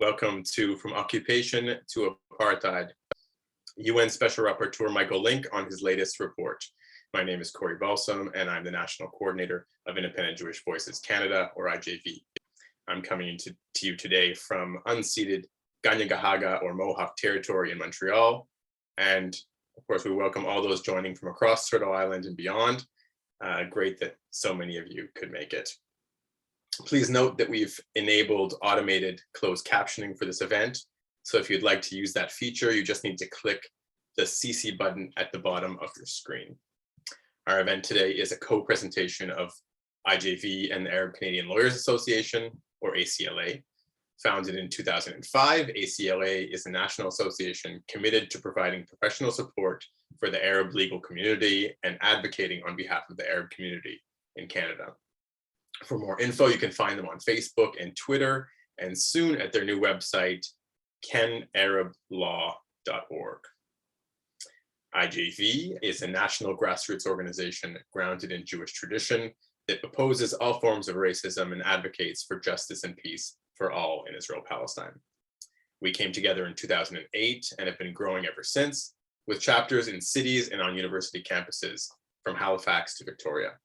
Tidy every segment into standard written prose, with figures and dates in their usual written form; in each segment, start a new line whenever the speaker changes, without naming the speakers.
Welcome to From Occupation to Apartheid, UN Special Rapporteur Michael Lynk on his latest report. My name is Corey Balsam, and I'm the National Coordinator of Independent Jewish Voices Canada, or IJV. I'm coming to you today from unceded Kanien'kehá:ka or Mohawk territory in Montreal. And of course, we welcome all those joining from across Turtle Island and beyond. Great that so many of you could make it. Please note that we've enabled automated closed captioning for this event. So if you'd like to use that feature, you just need to click the CC button at the bottom of your screen. Our event today is a co-presentation of IJV and the Arab Canadian Lawyers Association, or ACLA. Founded in 2005, ACLA is a national association committed to providing professional support for the Arab legal community and advocating on behalf of the Arab community in Canada. For more info, you can find them on Facebook and Twitter, and soon at their new website, kenarablaw.org. IJV is a national grassroots organization grounded in Jewish tradition that opposes all forms of racism and advocates for justice and peace for all in Israel-Palestine. We came together in 2008 and have been growing ever since, with chapters in cities and on university campuses from Halifax to Victoria.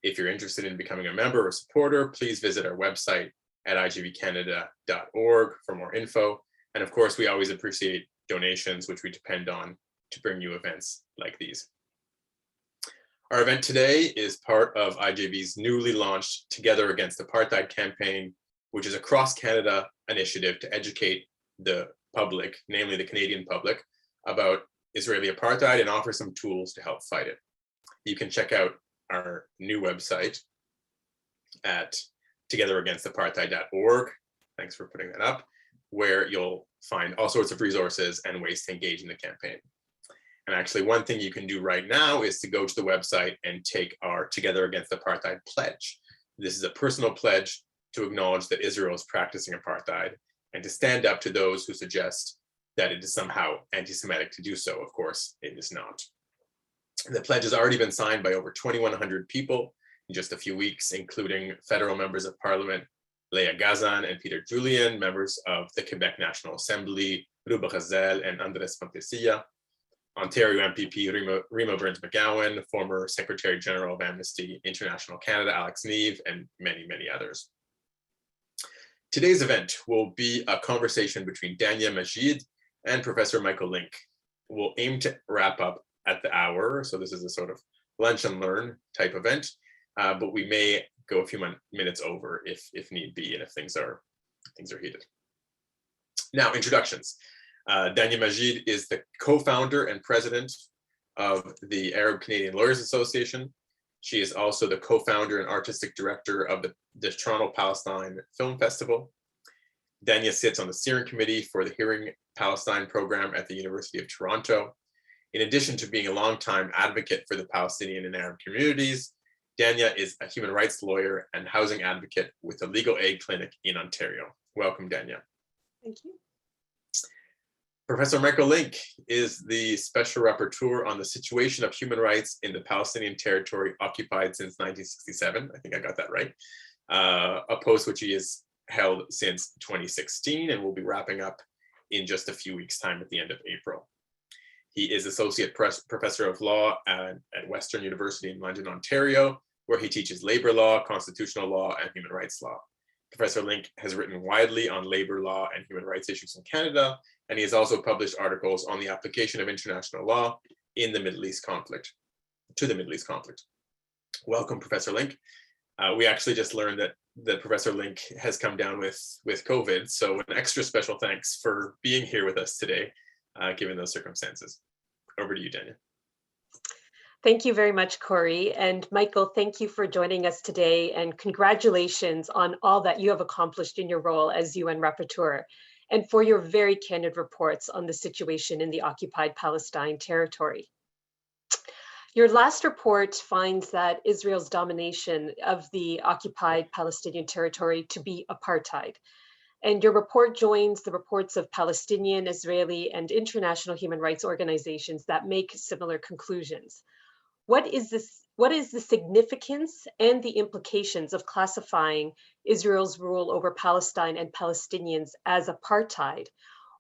If you're interested in becoming a member or supporter, please visit our website at ijvcanada.org for more info. And of course, we always appreciate donations, which we depend on to bring you events like these. Our event today is part of IJV's newly launched Together Against Apartheid campaign, which is a cross-Canada initiative to educate the public, namely the Canadian public, about Israeli apartheid and offer some tools to help fight it. You can check out our new website at togetheragainstapartheid.org. Thanks for putting that up, where you'll find all sorts of resources and ways to engage in the campaign. And actually, one thing you can do right now is to go to the website and take our Together Against Apartheid pledge. This is a personal pledge to acknowledge that Israel is practicing apartheid and to stand up to those who suggest that it is somehow anti-Semitic to do so. Of course, it is not. The pledge has already been signed by over 2,100 people in just a few weeks, including federal members of parliament, Leah Gazan and Peter Julian, members of the Quebec National Assembly, Ruba Ghazel and Andres Montesilla, Ontario MPP Rima Burns-McGowan, former Secretary General of Amnesty International Canada, Alex Neve, and many, many others. Today's event will be a conversation between Dania Majid and Professor Michael Lynk. We'll aim to wrap up at the hour, so this is a sort of lunch and learn type event, but we may go a few minutes over if need be, and if things are heated. Now, introductions. Dania Majid is the co-founder and president of the Arab Canadian Lawyers Association. She is also the co-founder and artistic director of the Toronto Palestine Film Festival. Dania sits on the steering committee for the Hearing Palestine program at the University of Toronto. In addition to being a longtime advocate for the Palestinian and Arab communities, Dania is a human rights lawyer and housing advocate with a legal aid clinic in Ontario. Welcome, Dania.
Thank you.
Professor Michael Lynk is the Special Rapporteur on the situation of human rights in the Palestinian territory occupied since 1967. I think I got that right. A post which he has held since 2016 and will be wrapping up in just a few weeks' time at the end of April. He is Associate Professor of Law at Western University in London, Ontario, where he teaches labor law, constitutional law, and human rights law. Professor Lynk has written widely on labor law and human rights issues in Canada, and he has also published articles on the application of international law in the Middle East conflict, Welcome, Professor Lynk. We actually just learned that Professor Lynk has come down with COVID, so an extra special thanks for being here with us today, given those circumstances. Over to you, Dania.
Thank you very much, Corey. And Michael, thank you for joining us today, and congratulations on all that you have accomplished in your role as UN Rapporteur, and for your very candid reports on the situation in the occupied Palestine territory. Your last report finds that Israel's domination of the occupied Palestinian territory to be apartheid. And your report joins the reports of Palestinian, Israeli, and international human rights organizations that make similar conclusions. what is the significance and the implications of classifying Israel's rule over Palestine and Palestinians as apartheid?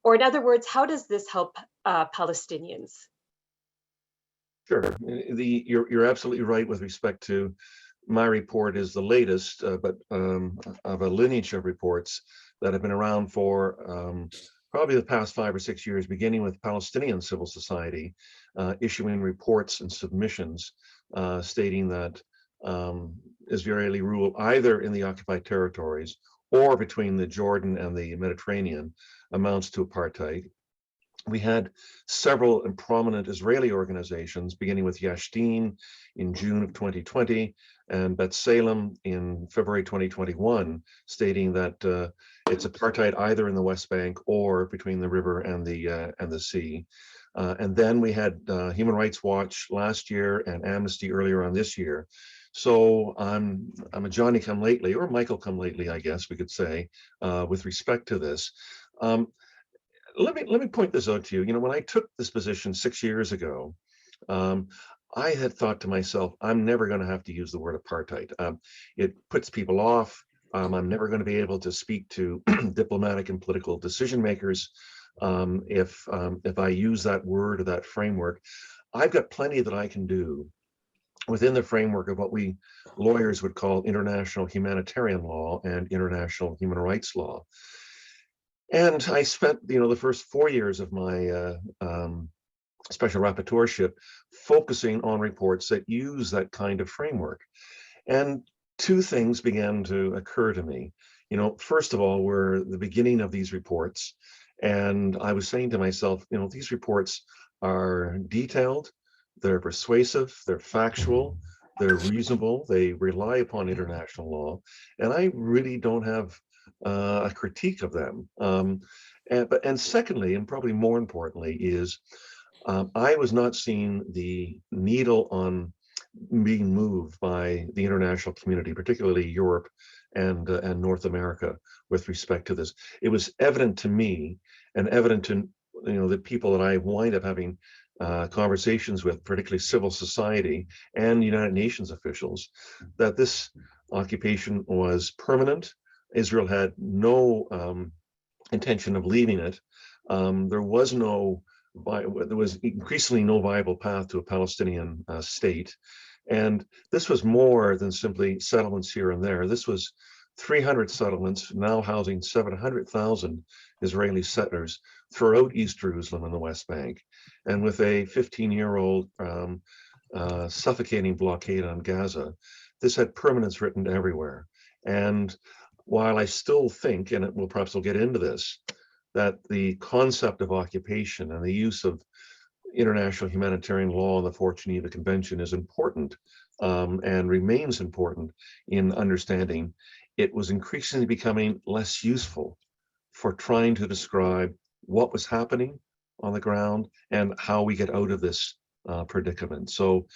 Or in other words, how does this help Palestinians?
Sure. You're absolutely right with respect to my report is the latest, but of a lineage of reports that have been around for probably the past 5 or 6 years, beginning with Palestinian civil society, issuing reports and submissions stating that Israeli rule either in the occupied territories or between the Jordan and the Mediterranean amounts to apartheid. We had several prominent Israeli organizations, beginning with Yashtin in June of 2020 and B'Tselem in February 2021, stating that it's apartheid either in the West Bank or between the river and the sea. And then we had Human Rights Watch last year and Amnesty earlier on this year. So I'm a Johnny come lately, or Michael come lately, I guess we could say, with respect to this. Let me point this out to you. You know, when I took this position 6 years ago, I had thought to myself, I'm never going to have to use the word apartheid. It puts people off. I'm never going to be able to speak to diplomatic and political decision makers if I use that word or that framework. I've got plenty that I can do within the framework of what we lawyers would call international humanitarian law and international human rights law. And I spent, the first 4 years of my special rapporteurship focusing on reports that use that kind of framework. And two things began to occur to me. First of all, were the beginning of these reports. And I was saying to myself, these reports are detailed, they're persuasive, they're factual, they're reasonable, they rely upon international law. And I really don't have a critique of them. And secondly, and probably more importantly, is I was not seeing the needle on being moved by the international community, particularly Europe and North America, with respect to this. It was evident to me, and evident to the people that I wind up having conversations with, particularly civil society and United Nations officials, that this occupation was permanent. Israel had no intention of leaving it. There was increasingly no viable path to a Palestinian state. And this was more than simply settlements here and there. This was 300 settlements now housing 700,000 Israeli settlers throughout East Jerusalem and the West Bank. And with a 15-year-old suffocating blockade on Gaza, this had permanence written everywhere. And while I still think, and perhaps we'll get into this, that the concept of occupation and the use of international humanitarian law and the Fourth Geneva Convention is important and remains important in understanding, it was increasingly becoming less useful for trying to describe what was happening on the ground and how we get out of this predicament. So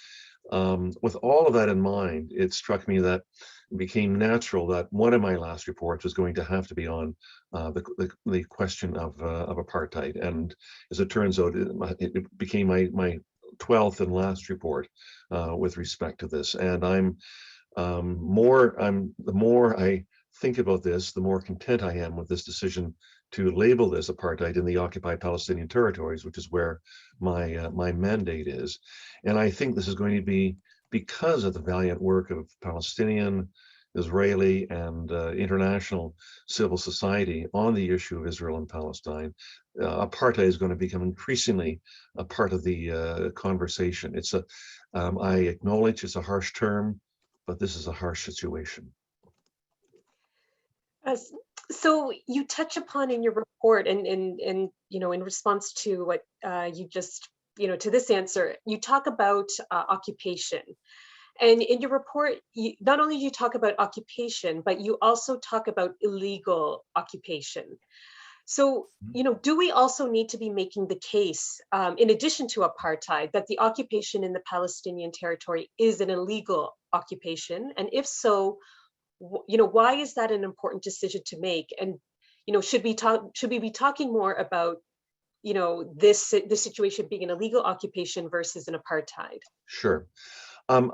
with all of that in mind, it struck me that it became natural that one of my last reports was going to have to be on the question of apartheid. And as it turns out, it became my 12th and last report with respect to this. And the more I think about this, the more content I am with this decision to label this apartheid in the occupied Palestinian territories, which is where my mandate is. And I think this is going to be because of the valiant work of Palestinian, Israeli, and international civil society on the issue of Israel and Palestine. Apartheid is going to become increasingly a part of the conversation. I acknowledge it's a harsh term, but this is a harsh situation.
So you touch upon in your report, and in response to what you just, to this answer, you talk about occupation. And in your report, not only do you talk about occupation, but you also talk about illegal occupation. So, do we also need to be making the case, in addition to apartheid, that the occupation in the Palestinian territory is an illegal occupation? And if so, why is that an important decision to make? And should we be talking more about this situation being an illegal occupation versus an apartheid?
Sure. I'm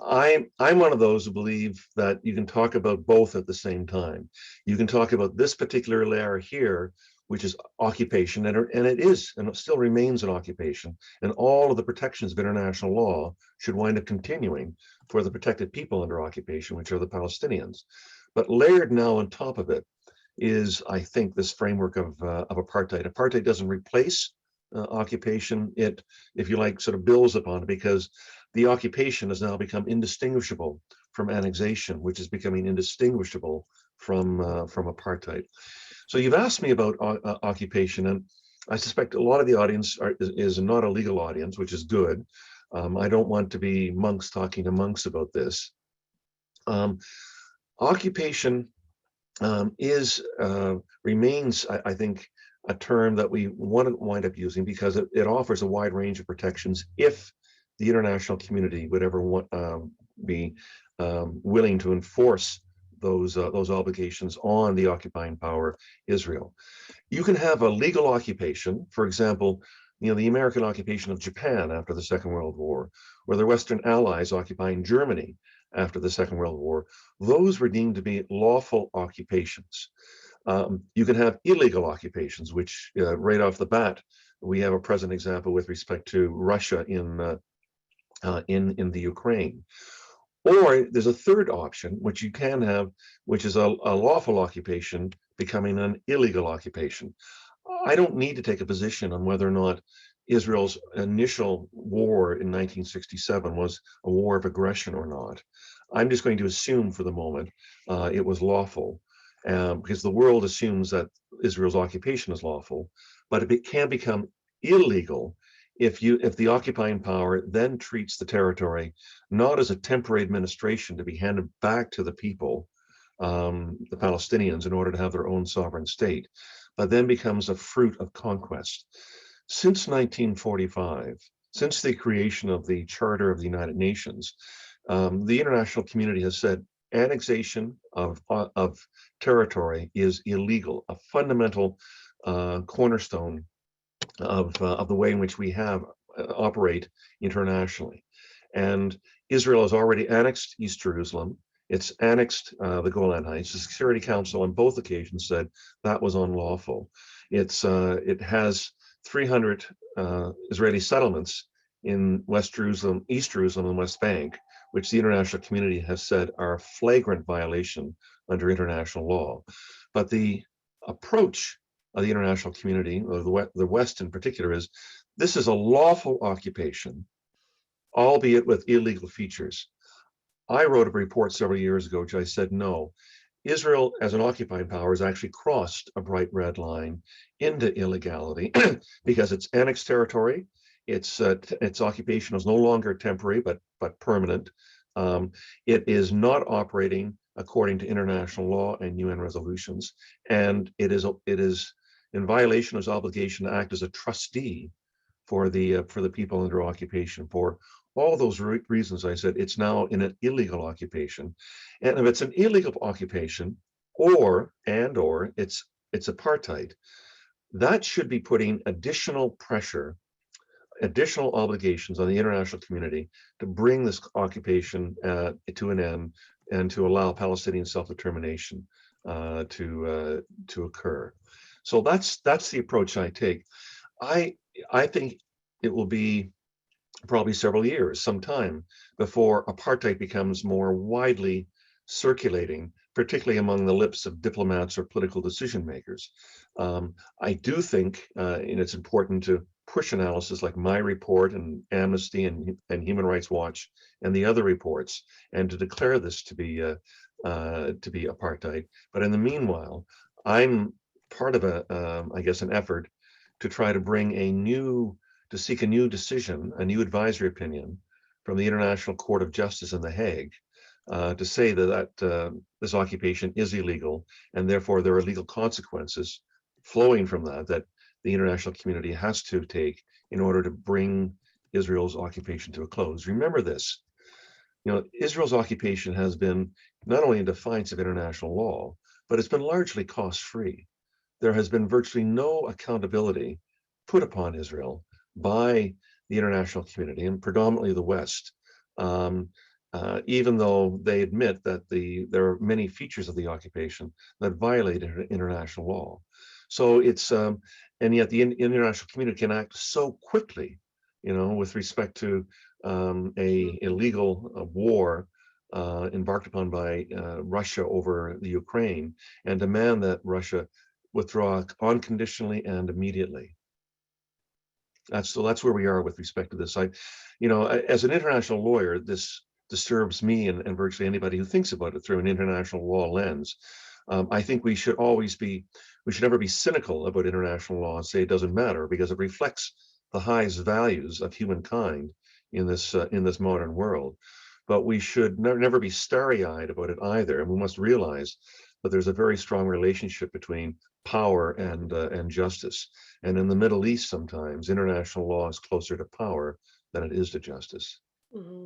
one of those who believe that you can talk about both at the same time. You can talk about this particular layer here, which is occupation, and it is, and it still remains an occupation, and all of the protections of international law should wind up continuing for the protected people under occupation, which are the Palestinians. But layered now on top of it is, I think, this framework of apartheid. Apartheid doesn't replace occupation. It, if you like, sort of builds upon it, because the occupation has now become indistinguishable from annexation, which is becoming indistinguishable from apartheid. So you've asked me about occupation, and I suspect a lot of the audience is not a legal audience, which is good. I don't want to be monks talking to monks about this. Occupation remains, I think, a term that we want to wind up using because it offers a wide range of protections if the international community would ever be willing to enforce those obligations on the occupying power, Israel. You can have a legal occupation, for example, the American occupation of Japan after the Second World War, or the Western Allies occupying Germany after the Second World War. Those were deemed to be lawful occupations. You can have illegal occupations, which right off the bat, we have a present example with respect to Russia in the Ukraine. Or there's a third option, which you can have, which is a lawful occupation becoming an illegal occupation. I don't need to take a position on whether or not Israel's initial war in 1967 was a war of aggression or not. I'm just going to assume for the moment it was lawful, because the world assumes that Israel's occupation is lawful, but it can become illegal if the occupying power then treats the territory not as a temporary administration to be handed back to the people, the Palestinians, in order to have their own sovereign state, but then becomes a fruit of conquest. Since 1945, since the creation of the Charter of the United Nations, the international community has said annexation of territory is illegal, a fundamental cornerstone of the way in which we operate internationally. And Israel has already annexed East Jerusalem. It's annexed the Golan Heights. The Security Council on both occasions said that was unlawful. It has 300 Israeli settlements in West Jerusalem, East Jerusalem, and West Bank, which the international community has said are a flagrant violation under international law. But the approach of the international community, or the West in particular, is this is a lawful occupation, albeit with illegal features. I wrote a report several years ago which I said, no, Israel as an occupying power has actually crossed a bright red line into illegality because it's annexed territory. Its occupation is no longer temporary but permanent. It is not operating according to international law and UN resolutions, and it is in violation of its obligation to act as a trustee for the people under occupation. For all those reasons, I said it's now in an illegal occupation, and if it's an illegal occupation, or it's apartheid, that should be putting additional pressure, additional obligations on the international community to bring this occupation to an end and to allow Palestinian self-determination to occur. So that's the approach I take. I think it will be probably several years, some time, before apartheid becomes more widely circulating, particularly among the lips of diplomats or political decision makers. I do think, and it's important to push analysis like my report and Amnesty and Human Rights Watch and the other reports, and to declare this to be apartheid. But in the meanwhile, I'm part of an effort to try to seek a new decision, a new advisory opinion from the International Court of Justice in The Hague, to say that this occupation is illegal, and therefore there are legal consequences flowing from that the international community has to take in order to bring Israel's occupation to a close. Remember this, Israel's occupation has been not only in defiance of international law, but it's been largely cost-free. There has been virtually no accountability put upon Israel by the international community, and predominantly the West, even though they admit that there are many features of the occupation that violate international law. So it's, and yet the international community can act so quickly, with respect to a illegal war embarked upon by Russia over the Ukraine, and demand that Russia withdraw unconditionally and immediately. That's where we are with respect to this. As an international lawyer, this disturbs me and virtually anybody who thinks about it through an international law lens. I think we should never be cynical about international law and say it doesn't matter, because it reflects the highest values of humankind in this modern world. But we should never be starry-eyed about it either, and we must realize that there's a very strong relationship between power and justice. And in the Middle East, sometimes international law is closer to power than it is to justice.
Mm-hmm.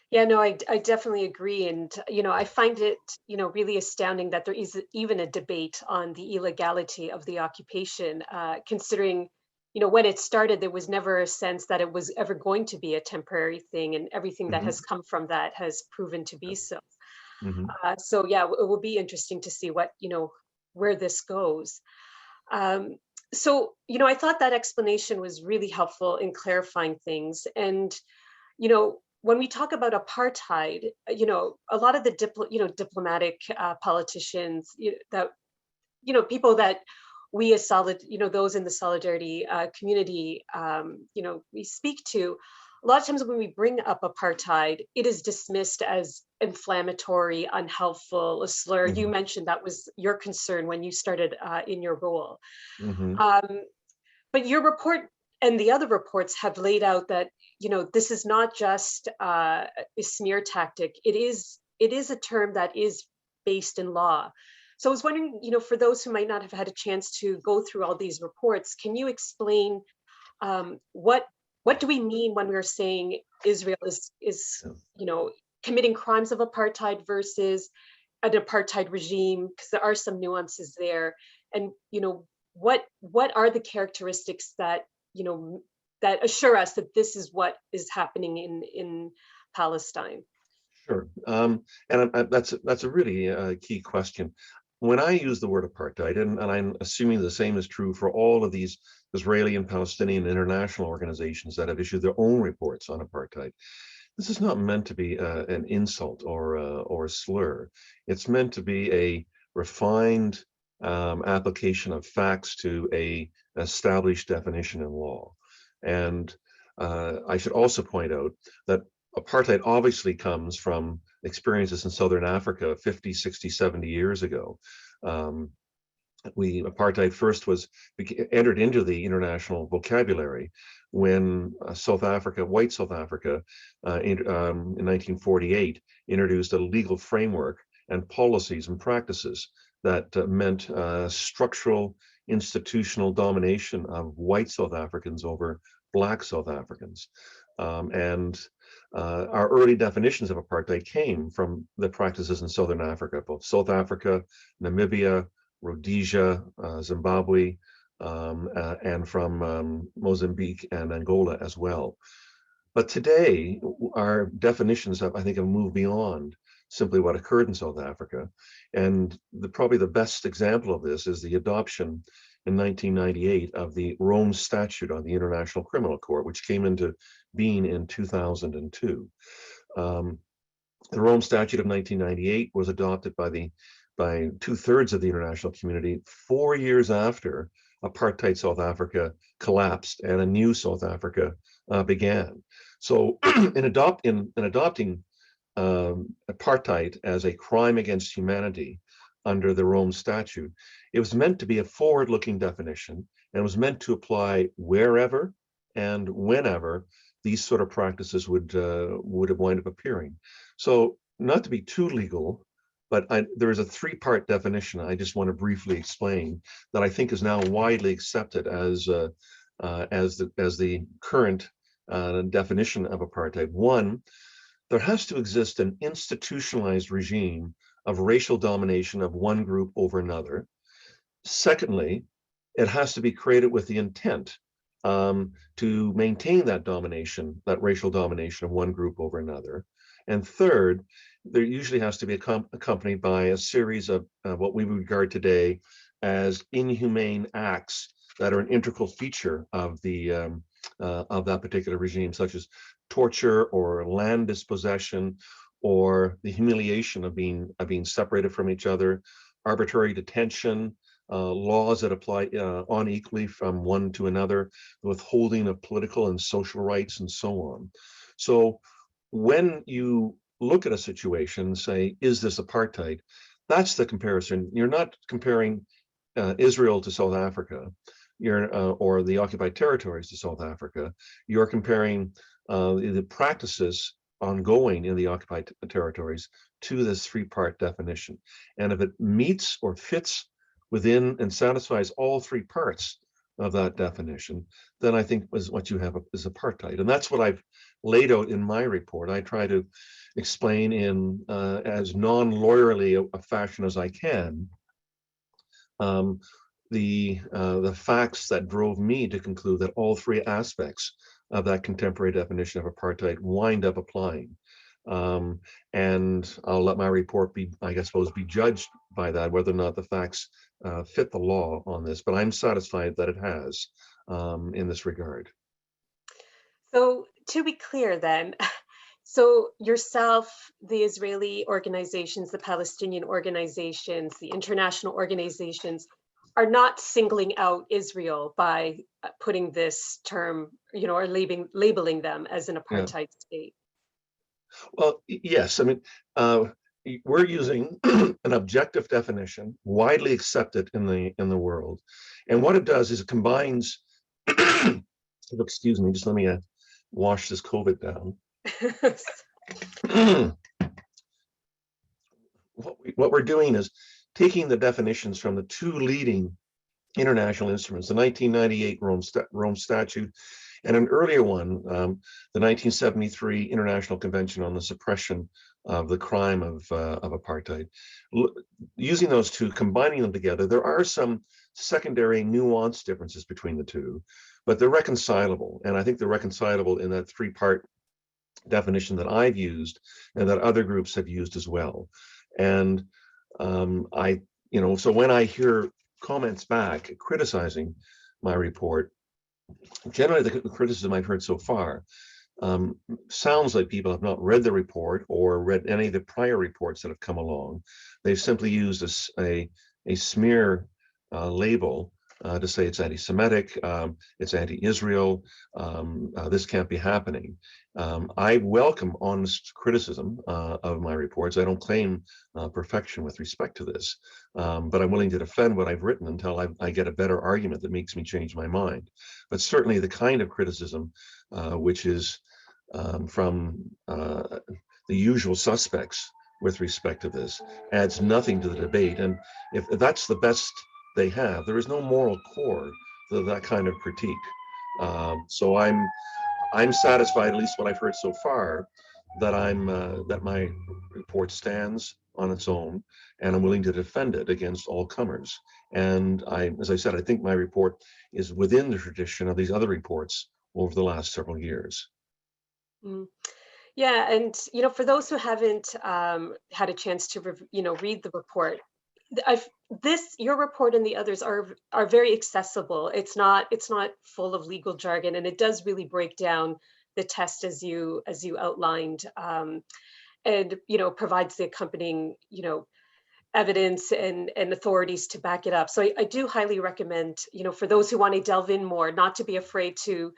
Yeah, no, I definitely agree. And, I find it, really astounding that there is even a debate on the illegality of the occupation, considering, when it started, there was never a sense that it was ever going to be a temporary thing, and everything that has come from that has proven to be so. So yeah, it will be interesting to see what, where this goes. So, I thought that explanation was really helpful in clarifying things. And, when we talk about apartheid, a lot of the diplomatic politicians, that, people that we as those in the solidarity community, we speak to, a lot of times when we bring up apartheid, it is dismissed as inflammatory, unhelpful, a slur. You mentioned that was your concern when you started in your role. But your report and the other reports have laid out that, this is not just a smear tactic. It is a term that is based in law. So I was wondering, for those who might not have had a chance to go through all these reports, can you explain what do we mean when we're saying Israel is committing crimes of apartheid versus an apartheid regime? Because there are some nuances there. And, what are the characteristics that, that assure us that this is what is happening in Palestine?
Sure. And that's a really key question. When I use the word apartheid, and I'm assuming the same is true for all of these Israeli and Palestinian international organizations that have issued their own reports on apartheid, this is not meant to be an insult or a slur. It's meant to be a refined application of facts to a established definition in law. And I should also point out that apartheid obviously comes from experiences in Southern Africa 50, 60, 70 years ago. Apartheid first entered into the international vocabulary when white South Africa, in 1948, introduced a legal framework and policies and practices that meant structural institutional domination of white South Africans over Black South Africans. Our early definitions of apartheid came from the practices in Southern Africa, both South Africa, Namibia, Rhodesia, Zimbabwe, and from Mozambique and Angola as well. But today, our definitions I think have moved beyond simply what occurred in South Africa. And probably the best example of this is the adoption in 1998 of the Rome Statute on the International Criminal Court, which came into being in 2002. The Rome Statute of 1998 was adopted by 2/3 of the international community 4 years after apartheid South Africa collapsed and a new South Africa began. So in adopting apartheid as a crime against humanity under the Rome Statute, it was meant to be a forward-looking definition, and was meant to apply wherever and whenever these sort of practices would wind up appearing. So, not to be too legal, but there is a three-part definition I just want to briefly explain that I think is now widely accepted as the current definition of apartheid. One, there has to exist an institutionalized regime of racial domination of one group over another. Secondly, it has to be created with the intent to maintain that domination, that racial domination of one group over another. And third, there usually has to be accompanied by a series of what we would regard today as inhumane acts that are an integral feature of that particular regime, such as torture or land dispossession, or the humiliation of being separated from each other, arbitrary detention, laws that apply unequally from one to another, withholding of political and social rights, and so on. So when you look at a situation and say, is this apartheid? That's the comparison. You're not comparing Israel to South Africa, or the occupied territories to South Africa. You're comparing the practices ongoing in the occupied territories to this three-part definition. And if it meets or fits within and satisfies all three parts of that definition, then I think what you have is apartheid. And that's what I've laid out in my report. I try to explain in as non-lawyerly a fashion as I can the facts that drove me to conclude that all three aspects of that contemporary definition of apartheid wind up applying. And I'll let my report be, I suppose, be judged by that, whether or not the facts fit the law on this, but I'm satisfied that it has in this regard.
So to be clear then, so yourself, the Israeli organizations, the Palestinian organizations, the international organizations are not singling out Israel by putting this term, or labeling them as an apartheid state.
Well, yes. I mean, we're using an objective definition, widely accepted in the world, and what it does is it combines. Excuse me, just let me wash this COVID down. What we're doing is taking the definitions from the two leading international instruments, the 1998 Rome Statute, and an earlier one, the 1973 International Convention on the Suppression of the Crime of Apartheid. Using those two, combining them together, there are some secondary nuanced differences between the two, but they're reconcilable. And I think they're reconcilable in that three-part definition that I've used and that other groups have used as well. And so when I hear comments back criticizing my report, generally the criticism I've heard so far sounds like people have not read the report or read any of the prior reports that have come along. They've simply used a smear label to say it's anti-Semitic, it's anti-Israel, this can't be happening. I welcome honest criticism of my reports. I don't claim perfection with respect to this, but I'm willing to defend what I've written until I get a better argument that makes me change my mind. But certainly the kind of criticism which is from the usual suspects with respect to this adds nothing to the debate. And if that's the best they have, there is no moral core to that kind of critique. So I'm satisfied, at least what I've heard so far, that that my report stands on its own, and I'm willing to defend it against all comers. And as I said, I think my report is within the tradition of these other reports over the last several years.
Yeah, and for those who haven't had a chance to read the report, your report and the others are very accessible. It's not full of legal jargon, and it does really break down the test as you outlined, and provides the accompanying evidence and authorities to back it up. So I do highly recommend for those who want to delve in more, not to be afraid to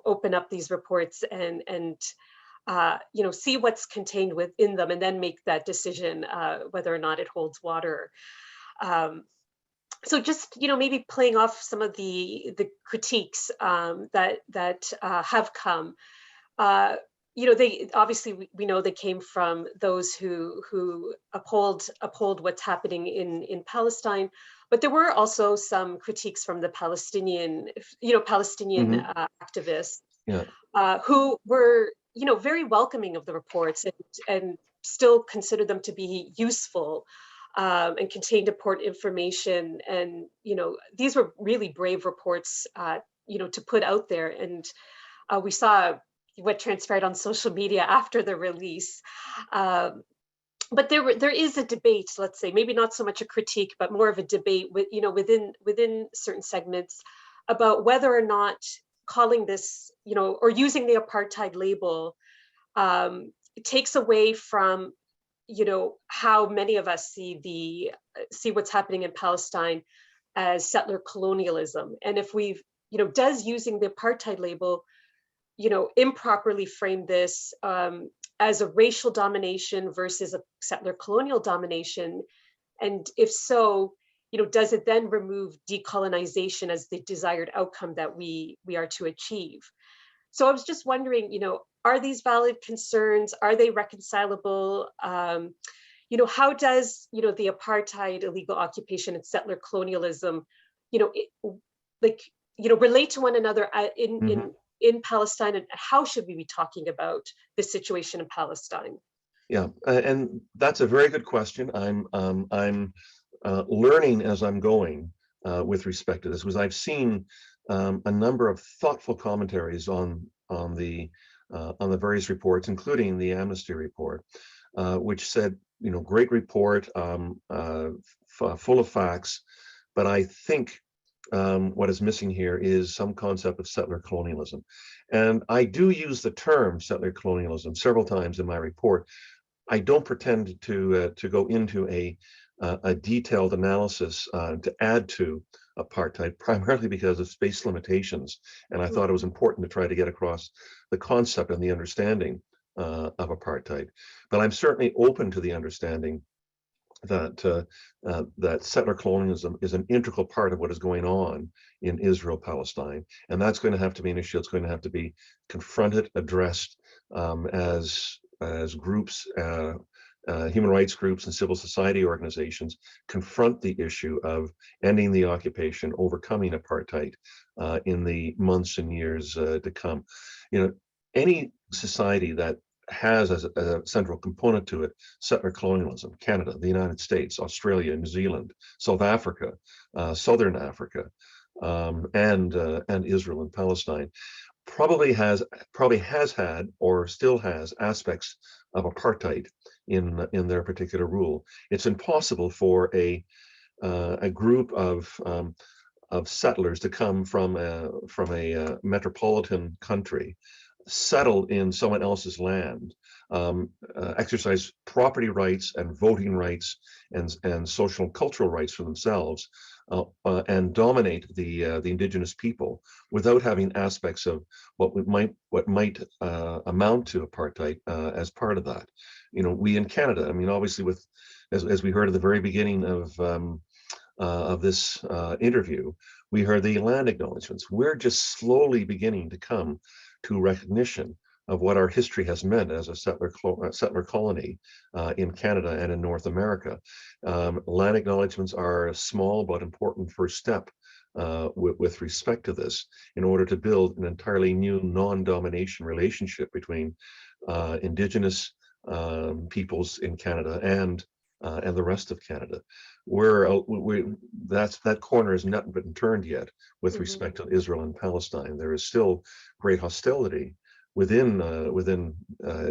open up these reports and see what's contained within them, and then make that decision whether or not it holds water. So just maybe playing off some of the critiques that have come. They obviously, we know they came from those who uphold what's happening in Palestine, but there were also some critiques from the Palestinian activists, who were very welcoming of the reports and still consider them to be useful. and contained important information. And, these were really brave reports, to put out there. And we saw what transpired on social media after the release. But there is a debate, let's say, maybe not so much a critique, but more of a debate within certain segments about whether or not calling this, or using the apartheid label takes away from, how many of us see what's happening in Palestine as settler colonialism. And if does using the apartheid label, improperly frame this as a racial domination versus a settler colonial domination? And if so, does it then remove decolonization as the desired outcome that we are to achieve? So I was just wondering, are these valid concerns? Are they reconcilable? How does, the apartheid, illegal occupation, and settler colonialism, relate to one another in Palestine, and how should we be talking about the situation in Palestine?
Yeah, and that's a very good question. I'm learning as I'm going with respect to this, because I've seen a number of thoughtful commentaries on the various reports, including the Amnesty report, which said, great report, full of facts, but I think what is missing here is some concept of settler colonialism. And I do use the term settler colonialism several times in my report. I don't pretend to go into a detailed analysis to add to apartheid, primarily because of space limitations. And I thought it was important to try to get across the concept and the understanding of apartheid. But I'm certainly open to the understanding that that settler colonialism is an integral part of what is going on in Israel, Palestine, and that's going to have to be an issue that's going to have to be confronted, addressed as groups, human rights groups and civil society organizations confront the issue of ending the occupation, overcoming apartheid in the months and years to come. Any society that has as a central component to it settler colonialism, Canada, the United States, Australia, New Zealand, South Africa, Southern Africa, and Israel and Palestine, probably has had or still has aspects of apartheid in their particular rule. It's impossible for a group of settlers to come from a metropolitan country, settle in someone else's land, exercise property rights and voting rights and social and cultural rights for themselves, and dominate the indigenous people without having aspects of what might amount to apartheid as part of that. We in Canada, I mean, obviously, with as we heard at the very beginning of this interview, we heard the land acknowledgements. We're just slowly beginning to come to recognition of what our history has meant as a settler colony in Canada and in North America. Land acknowledgements are a small but important first step with respect to this, in order to build an entirely new non-domination relationship between Indigenous peoples in Canada and the rest of Canada. That corner has not been turned yet with respect to Israel and Palestine. There is still great hostility within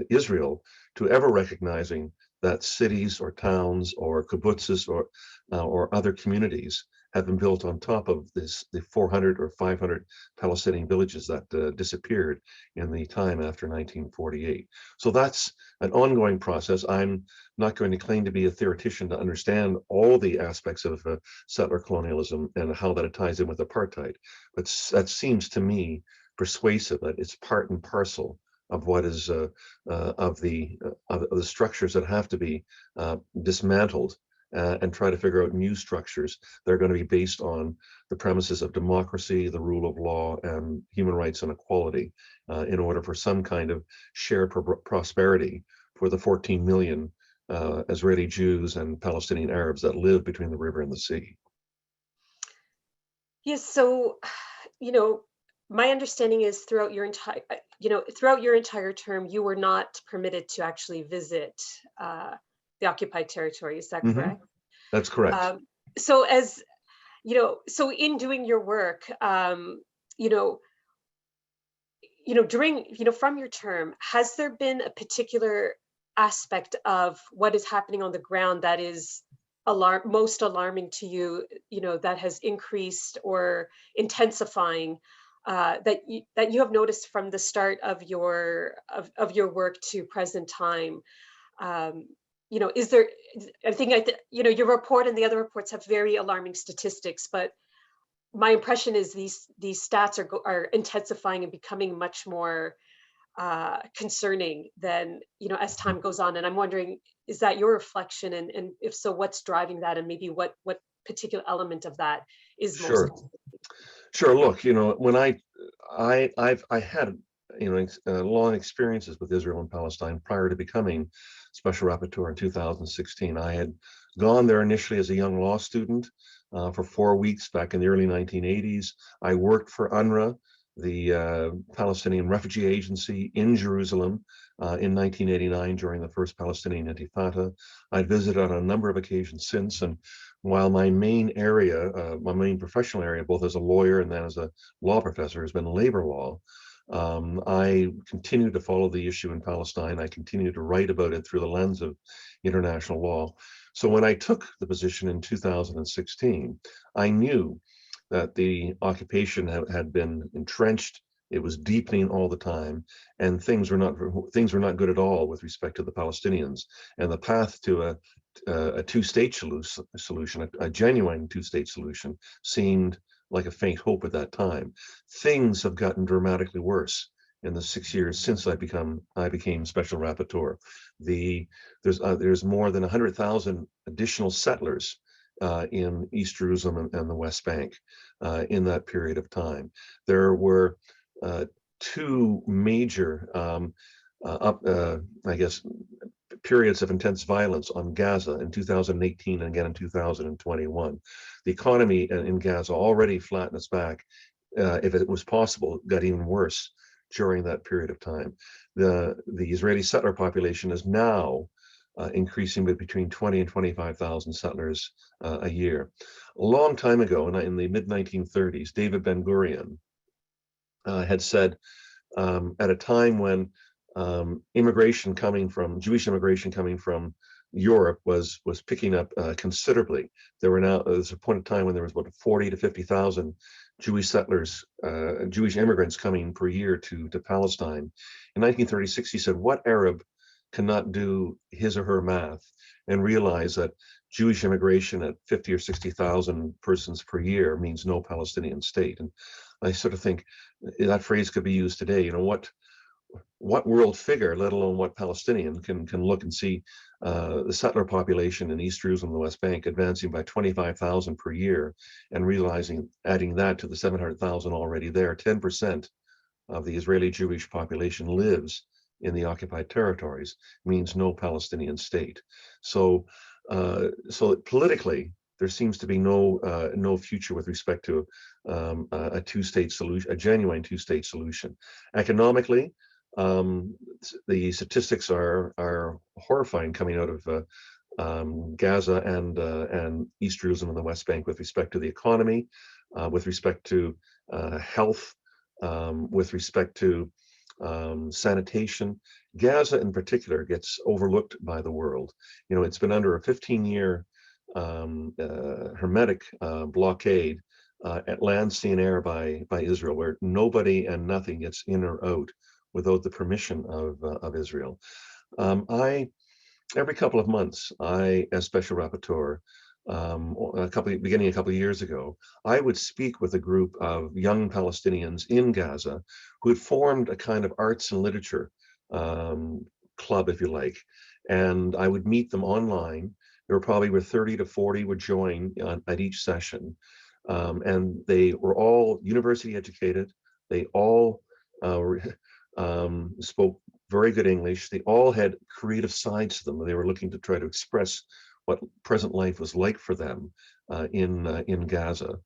Israel to ever recognizing that cities or towns or kibbutzes or other communities have been built on top of the 400 or 500 Palestinian villages that disappeared in the time after 1948. So that's an ongoing process. I'm not going to claim to be a theoretician to understand all the aspects of settler colonialism and how that ties in with apartheid, but that seems to me persuasive that it's part and parcel of what is of the structures that have to be dismantled, and try to figure out new structures that are going to be based on the premises of democracy, the rule of law, and human rights and equality, in order for some kind of shared prosperity for the 14 million Israeli Jews and Palestinian Arabs that live between the river and the sea.
Yes, so, my understanding is throughout your entire term, you were not permitted to actually visit the occupied territory. Is that correct?
That's correct.
So as you know, so in doing your work, during, from your term, has there been a particular aspect of what is happening on the ground that is most alarming to you, that has increased or intensifying, that you have noticed from the start of your work to present time? Is there, I think, your report and the other reports have very alarming statistics, but my impression is these stats are intensifying and becoming much more concerning than, as time goes on. And I'm wondering, is that your reflection? And if so, what's driving that? And maybe what particular element of that is most?
Sure. Look, when I've had long experiences with Israel and Palestine prior to becoming Special Rapporteur in 2016. I had gone there initially as a young law student for 4 weeks back in the early 1980s. I worked for UNRWA, the Palestinian Refugee Agency in Jerusalem in 1989 during the first Palestinian Intifada. I'd visited on a number of occasions since, and while my main area, my main professional area, both as a lawyer and then as a law professor, has been labor law, I continue to follow the issue in Palestine. I continue to write about it through the lens of international law. So when I took the position in 2016, I knew that the occupation had been entrenched. It was deepening all the time, and things were not good at all with respect to the Palestinians. And the path to a two-state solution, a genuine two-state solution, seemed like a faint hope at that time. Things have gotten dramatically worse in the 6 years since I became Special Rapporteur. There's more than 100,000 additional settlers in East Jerusalem and the West Bank in that period of time. There were two major, periods of intense violence on Gaza in 2018 and again in 2021. The economy in Gaza, already flat in its back, if it was possible, got even worse during that period of time. The Israeli settler population is now increasing with between 20 and 25,000 settlers a year. A long time ago, in the mid-1930s, David Ben-Gurion had said, at a time when Jewish immigration coming from Europe was picking up considerably. There was a point in time when there was about 40 to 50,000 Jewish settlers, Jewish immigrants coming per year to Palestine. In 1936, he said, what Arab cannot do his or her math and realize that Jewish immigration at 50 or 60,000 persons per year means no Palestinian state? And I sort of think that phrase could be used today. What world figure, let alone what Palestinian, can look and see the settler population in East Jerusalem and the West Bank advancing by 25,000 per year, and realizing, adding that to the 700,000 already there, 10% of the Israeli Jewish population lives in the occupied territories, means no Palestinian state. So politically, there seems to be no future with respect to a two-state solution, a genuine two-state solution. Economically, the statistics are horrifying coming out of Gaza and East Jerusalem and the West Bank with respect to the economy, with respect to health, with respect to sanitation. Gaza in particular gets overlooked by the world. It's been under a 15-year hermetic blockade at land, sea, and air by Israel, where nobody and nothing gets in or out without the permission of Israel. Every couple of months, as Special Rapporteur, beginning a couple of years ago, I would speak with a group of young Palestinians in Gaza who had formed a kind of arts and literature club, if you like, and I would meet them online. There were probably 30 to 40 would join at each session, and they were all university educated. They all spoke very good English. They all had creative sides to them. They were looking to try to express what present life was like for them in Gaza.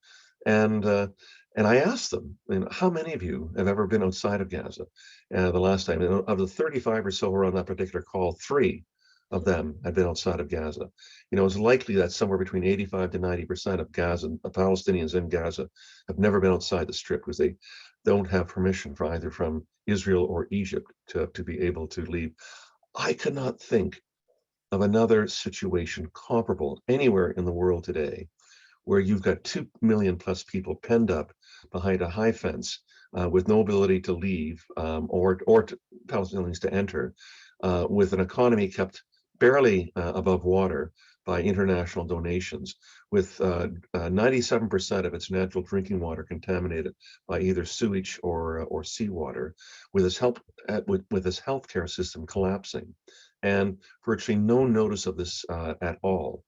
And I asked them, how many of you have ever been outside of Gaza? The last time, of the 35 or so who were on that particular call, 3 of them had been outside of Gaza. You know, it's likely that somewhere between 85 to 90% of Palestinians in Gaza have never been outside the Strip because they don't have permission for either from Israel or Egypt to be able to leave. I could not think of another situation comparable anywhere in the world today where you've got 2 million plus people penned up behind a high fence with no ability to leave or to Palestinians to enter, with an economy kept barely above water by international donations, with 97% of its natural drinking water contaminated by either sewage or seawater, with its healthcare system collapsing, and virtually no notice of this at all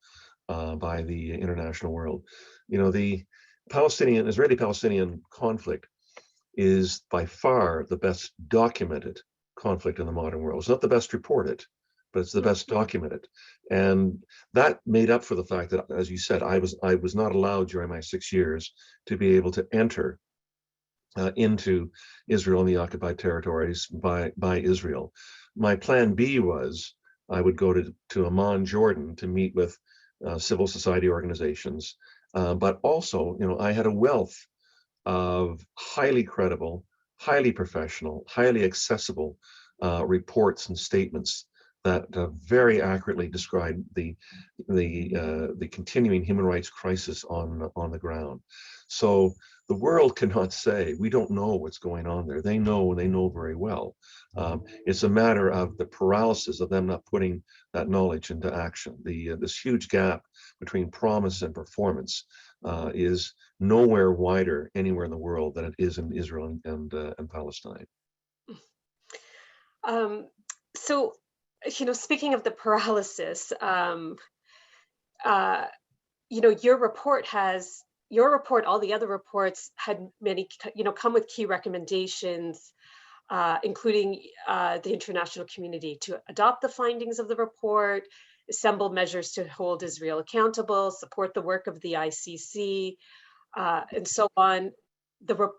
by the international world. You know, the Israeli-Palestinian conflict is by far the best documented conflict in the modern world. It's not the best reported, but it's the best documented. And that made up for the fact that, as you said, I was not allowed during my 6 years to be able to enter into Israel and the occupied territories by Israel. My plan B was I would go to Amman, Jordan, to meet with civil society organizations, but also, you know, I had a wealth of highly credible, highly professional, highly accessible reports and statements that very accurately describe the continuing human rights crisis on the ground. So the world cannot say we don't know what's going on there. They know, and they know very well. It's a matter of the paralysis of them not putting that knowledge into action. This huge gap between promise and performance is nowhere wider anywhere in the world than it is in Israel and Palestine.
So, you know, speaking of the paralysis, you know, your report, all the other reports had many, you know, come with key recommendations, including the international community to adopt the findings of the report, assemble measures to hold Israel accountable, support the work of the ICC, and so on.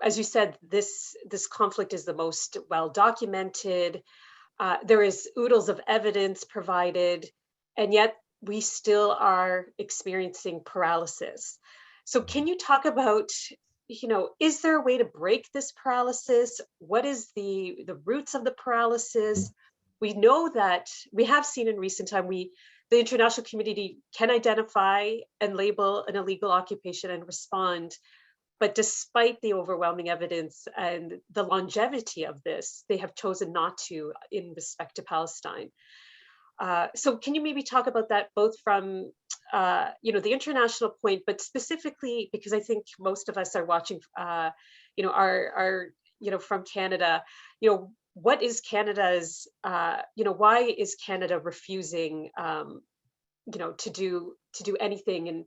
As you said, this conflict is the most well documented. There is oodles of evidence provided, and yet we still are experiencing paralysis. So can you talk about, you know, is there a way to break this paralysis? What is the roots of the paralysis? We know that we have seen in recent time, the international community can identify and label an illegal occupation and respond. But despite the overwhelming evidence and the longevity of this, they have chosen not to in respect to Palestine. So can you maybe talk about that, both from you know, the international point, but specifically because I think most of us are watching, you know, are you know, from Canada. You know, what is Canada's, you know, why is Canada refusing, you know, to do anything? And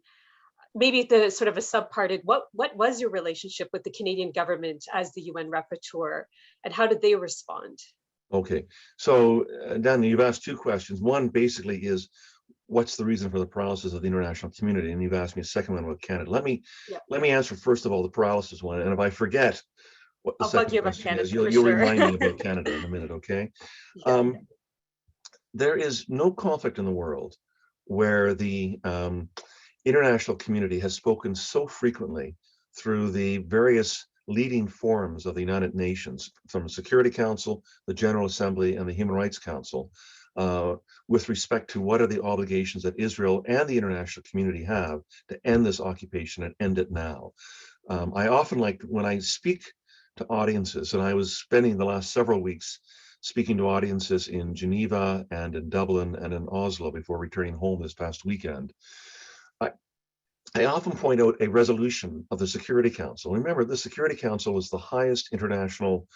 maybe the sort of a subparted, what was your relationship with the Canadian government as the UN Rapporteur, and how did they respond?
Okay, so Dania, you've asked two questions. One basically is, what's the reason for the paralysis of the international community? And you've asked me a second one about Canada. Let me answer first of all the paralysis one, and if I forget what the second question is, you'll remind me about Canada in a minute, okay? Yeah. There is no conflict in the world where the international community has spoken so frequently through the various leading forums of the United Nations, from the Security Council, the General Assembly, and the Human Rights Council, with respect to what are the obligations that Israel and the international community have to end this occupation and end it now. I often like, when I speak to audiences, and I was spending the last several weeks speaking to audiences in Geneva and in Dublin and in Oslo before returning home this past weekend, I often point out a resolution of the Security Council. Remember, the Security Council is the highest international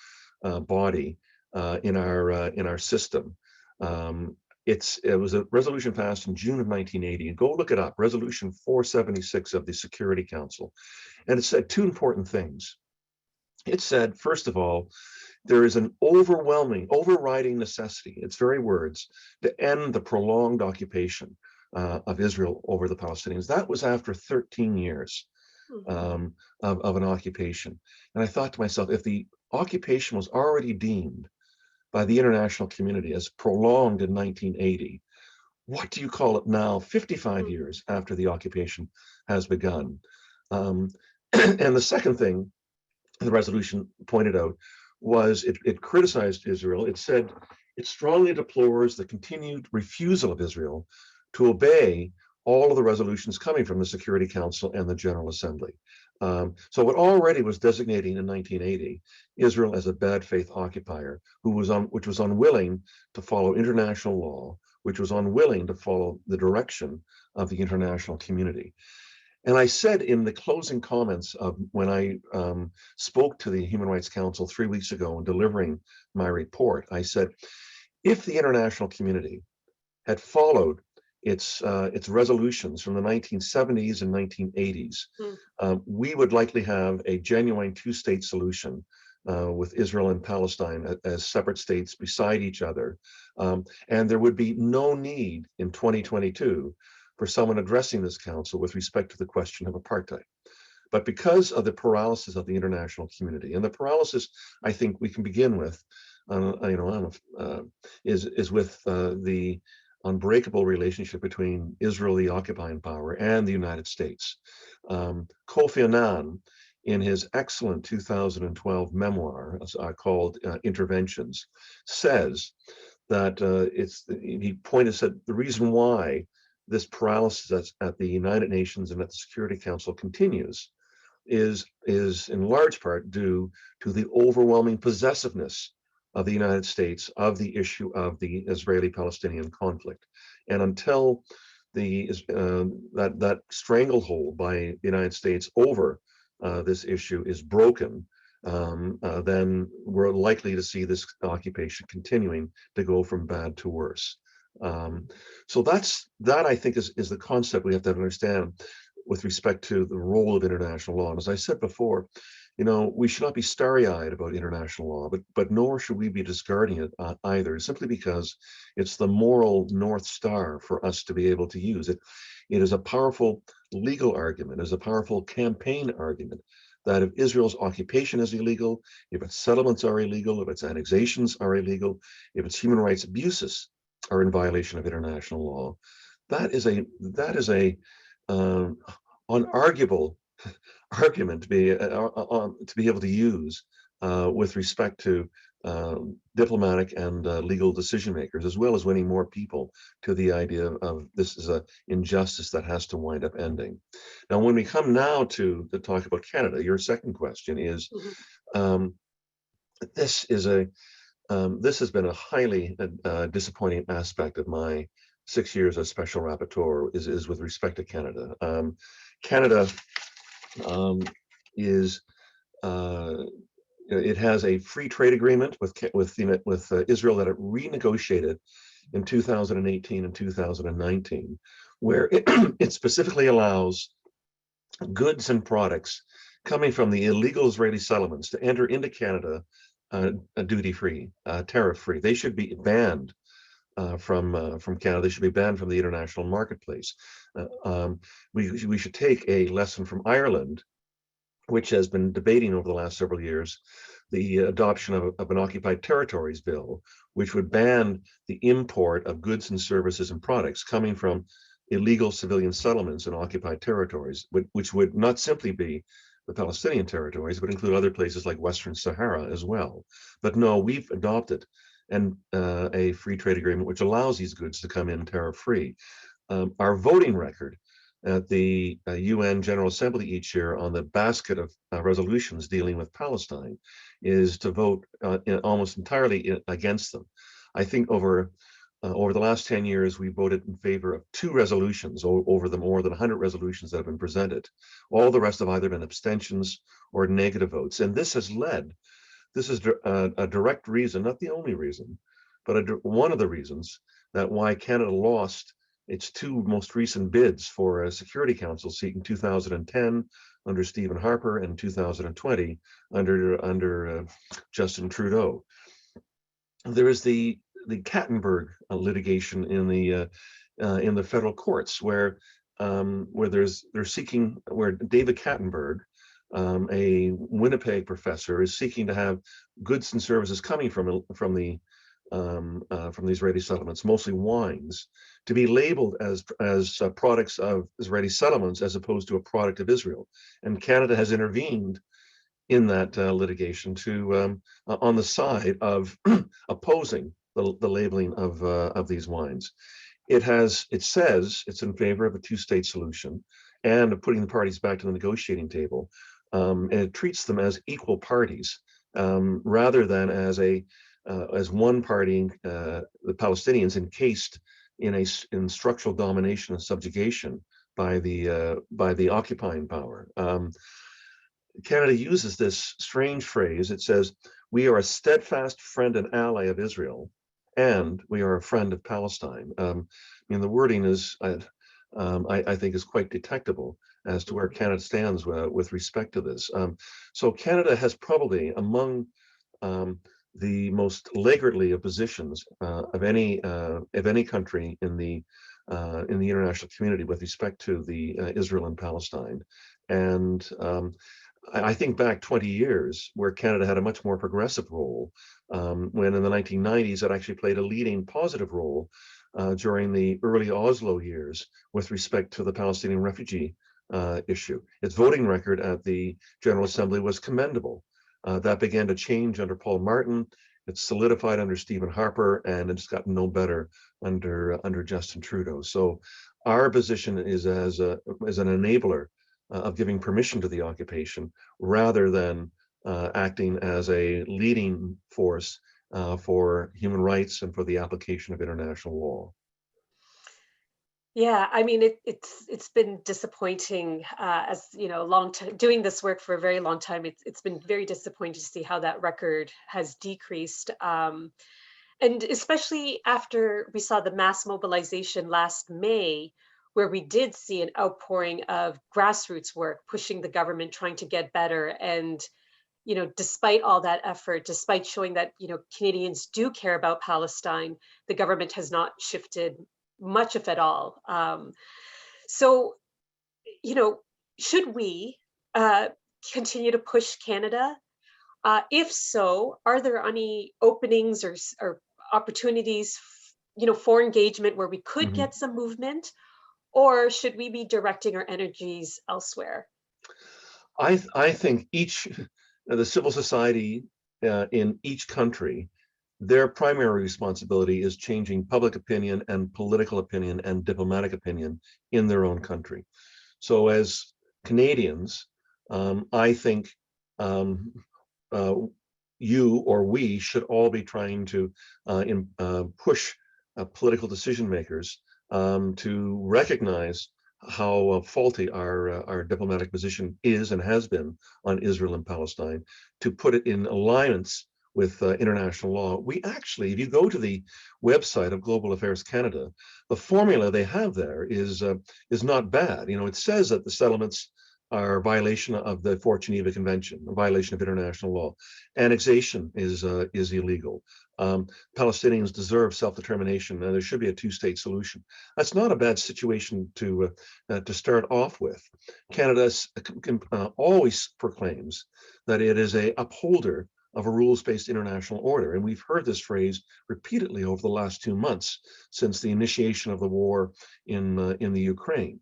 body in our system. It was a resolution passed in June of 1980. And go look it up, Resolution 476 of the Security Council. And it said two important things. It said, first of all, there is an overriding necessity, its very words, to end the prolonged occupation of Israel over the Palestinians. That was after 13 years of an occupation. And I thought to myself, if the occupation was already deemed by the international community as prolonged in 1980, what do you call it now, 55 years after the occupation has begun? And the second thing the resolution pointed out was it criticized Israel. It said it strongly deplores the continued refusal of Israel to obey all of the resolutions coming from the Security Council and the General Assembly. So it already was designating in 1980 Israel as a bad faith occupier which was unwilling to follow international law, which was unwilling to follow the direction of the international community. And I said in the closing comments of when I spoke to the Human Rights Council 3 weeks ago in delivering my report, I said, if the international community had followed its resolutions from the 1970s and 1980s, we would likely have a genuine two-state solution with Israel and Palestine as separate states beside each other. And there would be no need in 2022 for someone addressing this council with respect to the question of apartheid. But because of the paralysis of the international community, and the paralysis I think we can begin with, is with the unbreakable relationship between Israel, the occupying power, and the United States. Kofi Annan, in his excellent 2012 memoir called Interventions, says that said the reason why this paralysis at the United Nations and at the Security Council continues is in large part due to the overwhelming possessiveness of the United States of the issue of the Israeli-Palestinian conflict. And until that stranglehold by the United States over this issue is broken, then we're likely to see this occupation continuing to go from bad to worse. So that I think is the concept we have to understand with respect to the role of international law. And as I said before, we should not be starry-eyed about international law, but nor should we be discarding it either, simply because it's the moral North Star for us to be able to use it. It is a powerful legal argument, it is a powerful campaign argument that if Israel's occupation is illegal, if its settlements are illegal, if its annexations are illegal, if its human rights abuses are in violation of international law, that is a unarguable argument to be able to use with respect to diplomatic and legal decision makers, as well as winning more people to the idea of this is an injustice that has to wind up ending. Now, when we come now to talk about Canada, your second question is, this has been a highly disappointing aspect of my 6 years as Special Rapporteur is with respect to Canada. Canada it has a free trade agreement with Israel that it renegotiated in 2018 and 2019, where it specifically allows goods and products coming from the illegal Israeli settlements to enter into Canada duty-free, tariff-free. They should be banned from Canada. They should be banned from the international marketplace. We should take a lesson from Ireland, which has been debating over the last several years the adoption of an occupied territories bill, which would ban the import of goods and services and products coming from illegal civilian settlements in occupied territories, which would not simply be the Palestinian territories, but include other places like Western Sahara as well. But no, we've adopted a free trade agreement which allows these goods to come in tariff-free. Our voting record at the UN General Assembly each year on the basket of resolutions dealing with Palestine is to vote almost entirely against them. I think over the last 10 years, we voted in favor of 2 resolutions over the more than 100 resolutions that have been presented. All the rest have either been abstentions or negative votes. And this is a direct reason, not the only reason, but one of the reasons that why Canada lost its 2 most recent bids for a Security Council seat in 2010 under Stephen Harper and 2020 under Justin Trudeau. There is the Kattenberg litigation in the federal courts where David Kattenberg, a Winnipeg professor, is seeking to have goods and services coming from the from the Israeli settlements, mostly wines, to be labeled as products of Israeli settlements as opposed to a product of Israel. And Canada has intervened in that litigation to on the side of opposing the labeling of these wines. It says it's in favor of a two-state solution and of putting the parties back to the negotiating table, and it treats them as equal parties rather than as one party, the Palestinians, encased in structural domination and subjugation by the occupying power. Canada uses this strange phrase. It says, "We are a steadfast friend and ally of Israel, and we are a friend of Palestine." I mean, the wording is, I think, is quite detectable as to where Canada stands with respect to this. So Canada has probably among the most laggardly of positions of any country in the international community with respect to the Israel and Palestine. And I think back 20 years where Canada had a much more progressive role, when in the 1990s it actually played a leading positive role during the early Oslo years with respect to the Palestinian refugee issue. Its voting record at the General Assembly was commendable. That began to change under Paul Martin. It's solidified under Stephen Harper, and it's gotten no better under Justin Trudeau. So our position is as an enabler of giving permission to the occupation rather than acting as a leading force for human rights and for the application of international law.
Yeah, I mean, it's been disappointing, as you know, long time doing this work for a very long time. It's been very disappointing to see how that record has decreased, and especially after we saw the mass mobilization last May, where we did see an outpouring of grassroots work pushing the government, trying to get better. And you know, despite all that effort, despite showing that Canadians do care about Palestine, the government has not shifted much, if at all. So, should we continue to push Canada? If so, are there any openings or opportunities, for engagement where we could get some movement, or should we be directing our energies elsewhere?
I think the civil society in each country, their primary responsibility is changing public opinion and political opinion and diplomatic opinion in their own country. So as Canadians, I think you or we should all be trying to push political decision makers to recognize how faulty our diplomatic position is and has been on Israel and Palestine, to put it in alliance with international law. We actually, if you go to the website of Global Affairs Canada, the formula they have there is not bad. It says that the settlements are a violation of the Fort Geneva Convention, a violation of international law. Annexation is illegal. Palestinians deserve self-determination, and there should be a two-state solution. That's not a bad situation to start off with. Canada always proclaims that it is a upholder of a rules-based international order, and we've heard this phrase repeatedly over the last 2 months since the initiation of the war in the Ukraine.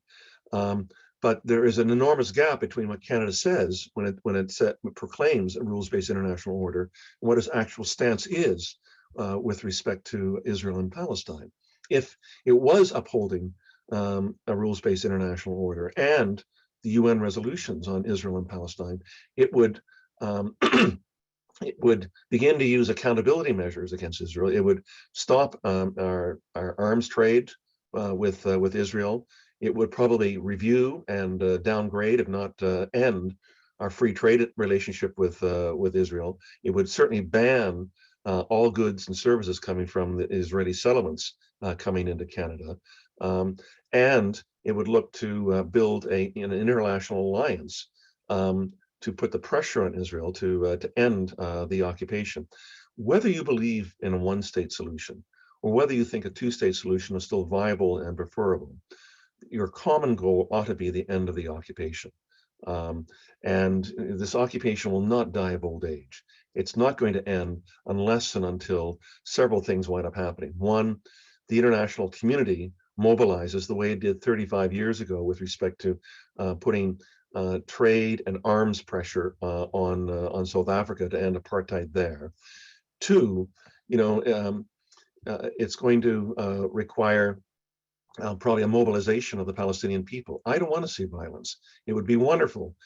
But there is an enormous gap between what Canada says when it proclaims a rules-based international order and what its actual stance is with respect to Israel and Palestine. If it was upholding a rules-based international order and the UN resolutions on Israel and Palestine, it would it would begin to use accountability measures against Israel. It would stop our arms trade with Israel. It would probably review and downgrade, if not end, our free trade relationship with Israel. It would certainly ban all goods and services coming from the Israeli settlements coming into Canada. And it would look to build an international alliance to put the pressure on Israel to end the occupation. Whether you believe in a one-state solution or whether you think a two-state solution is still viable and preferable, your common goal ought to be the end of the occupation. And this occupation will not die of old age. It's not going to end unless and until several things wind up happening. One, the international community mobilizes the way it did 35 years ago with respect to putting trade and arms pressure on South Africa to end apartheid there. Two, it's going to require probably a mobilization of the Palestinian people. I don't want to see violence. It would be wonderful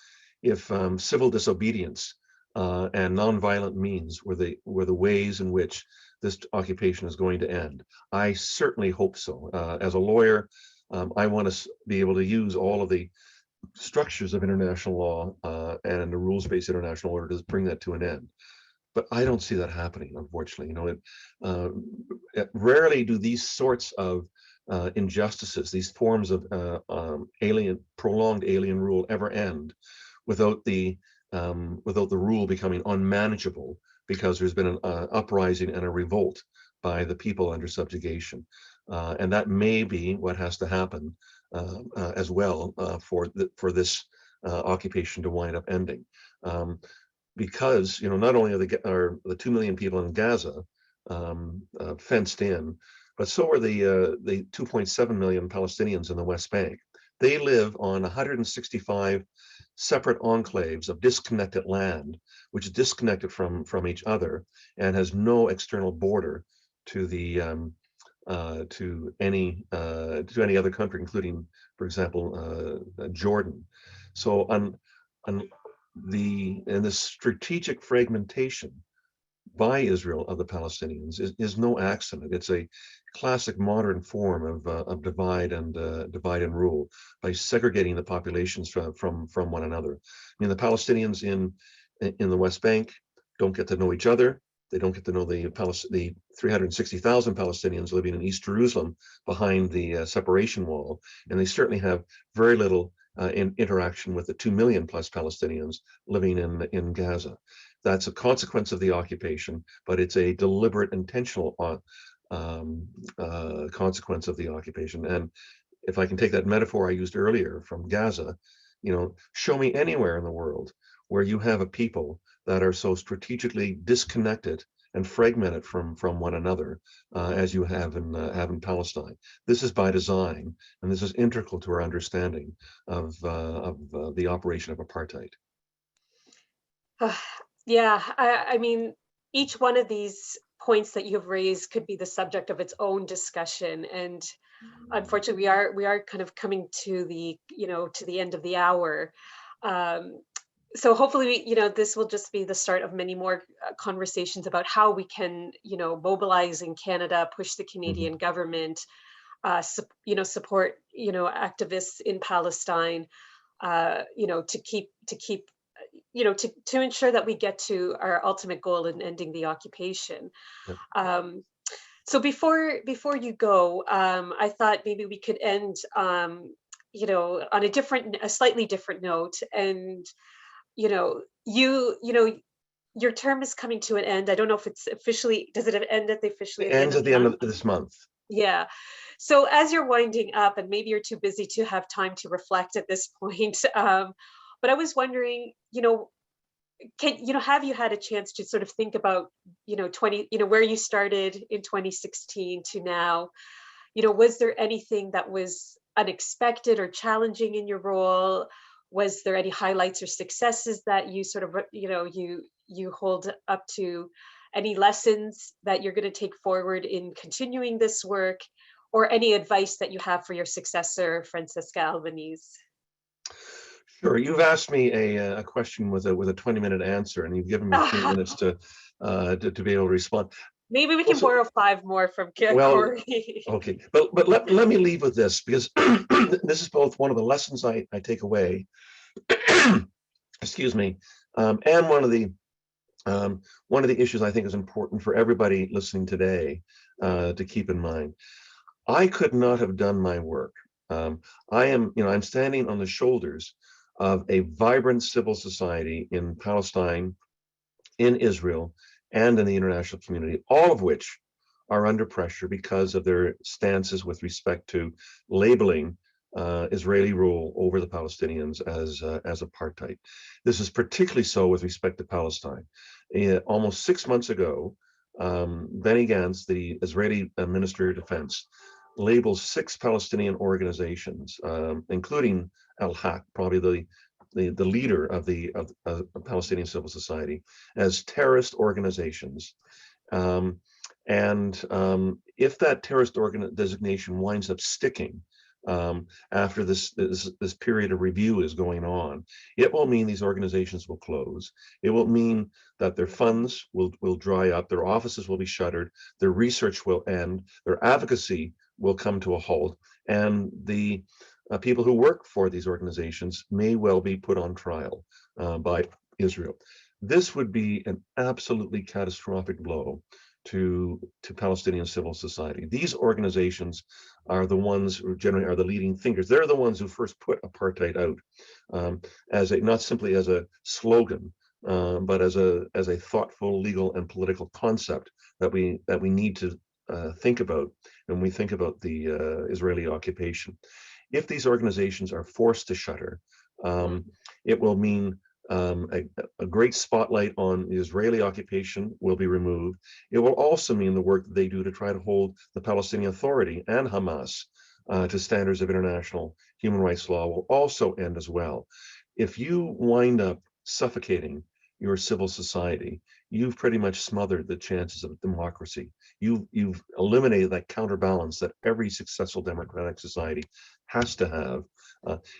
if civil disobedience and nonviolent means were the ways in which this occupation is going to end. I certainly hope so. As a lawyer, I want to be able to use all of the structures of international law and the rules-based international order to bring that to an end. But I don't see that happening, unfortunately. Rarely do these sorts of injustices, these forms of prolonged alien rule ever end without the rule becoming unmanageable because there's been an uprising and a revolt by the people under subjugation. And that may be what has to happen as well for this occupation to wind up ending. Because not only are the 2 million people in Gaza fenced in, but so are the 2.7 million Palestinians in the West Bank. They live on 165 separate enclaves of disconnected land, which is disconnected from each other and has no external border to the to any other country, including, for example, Jordan. So the strategic fragmentation by Israel of the Palestinians is no accident. It's a classic modern form of divide and rule by segregating the populations from one another. I mean, the Palestinians in the West Bank don't get to know each other. They don't get to know the 360,000 Palestinians living in East Jerusalem behind the separation wall, and they certainly have very little interaction with the 2 million plus Palestinians living in Gaza. That's a consequence of the occupation, but it's a deliberate, intentional consequence of the occupation. And if I can take that metaphor I used earlier from Gaza, show me anywhere in the world where you have a people that are so strategically disconnected and fragmented from one another as you have in Palestine. This is by design, and this is integral to our understanding of the operation of apartheid.
Yeah, I mean, each one of these points that you've raised could be the subject of its own discussion, and unfortunately, we are kind of coming to the to the end of the hour. So hopefully, this will just be the start of many more conversations about how we can, mobilize in Canada, push the Canadian government, support, activists in Palestine, to keep, to ensure that we get to our ultimate goal in ending the occupation.
Yep.
So before you go, I thought maybe we could end, on a slightly different note. And your term is coming to an end. I don't know if it's officially, does it end at the officially?
It ends at the end of this month.
Yeah. So as you're winding up, and maybe you're too busy to have time to reflect at this point, but I was wondering, have you had a chance to sort of think about, where you started in 2016 to now? Was there anything that was unexpected or challenging in your role? Was there any highlights or successes that you sort of, you hold up to? Any lessons that you're going to take forward in continuing this work, or any advice that you have for your successor, Francesca Albanese?
Sure. You've asked me a question with a 20-minute answer, and you've given me 3 minutes to be able to respond.
Maybe we can borrow 5 more from Corey.
Okay, but let me leave with this, because this is both one of the lessons I take away, excuse me, and one of the issues I think is important for everybody listening today to keep in mind. I could not have done my work. I'm standing on the shoulders of a vibrant civil society in Palestine, in Israel, and in the international community, all of which are under pressure because of their stances with respect to labeling Israeli rule over the Palestinians as apartheid. This is particularly so with respect to Palestine. Almost 6 months ago, Benny Gantz, the Israeli Minister of Defense, labels 6 Palestinian organizations, including Al-Haq, probably the leader of the Palestinian civil society, as terrorist organizations. If that terrorist designation winds up sticking after this period of review is going on, it will mean these organizations will close. It will mean that their funds will dry up, their offices will be shuttered, their research will end, their advocacy will come to a halt, and the people who work for these organizations may well be put on trial by Israel. This would be an absolutely catastrophic blow to Palestinian civil society. These organizations are the ones who generally are the leading thinkers. They're the ones who first put apartheid out as not simply as a slogan, but as a thoughtful legal and political concept that we need to think about when we think about the Israeli occupation. If these organizations are forced to shutter, it will mean a great spotlight on the Israeli occupation will be removed. It will also mean the work that they do to try to hold the Palestinian Authority and Hamas to standards of international human rights law will also end as well. If you wind up suffocating your civil society, you've pretty much smothered the chances of democracy. You've eliminated that counterbalance that every successful democratic society has to have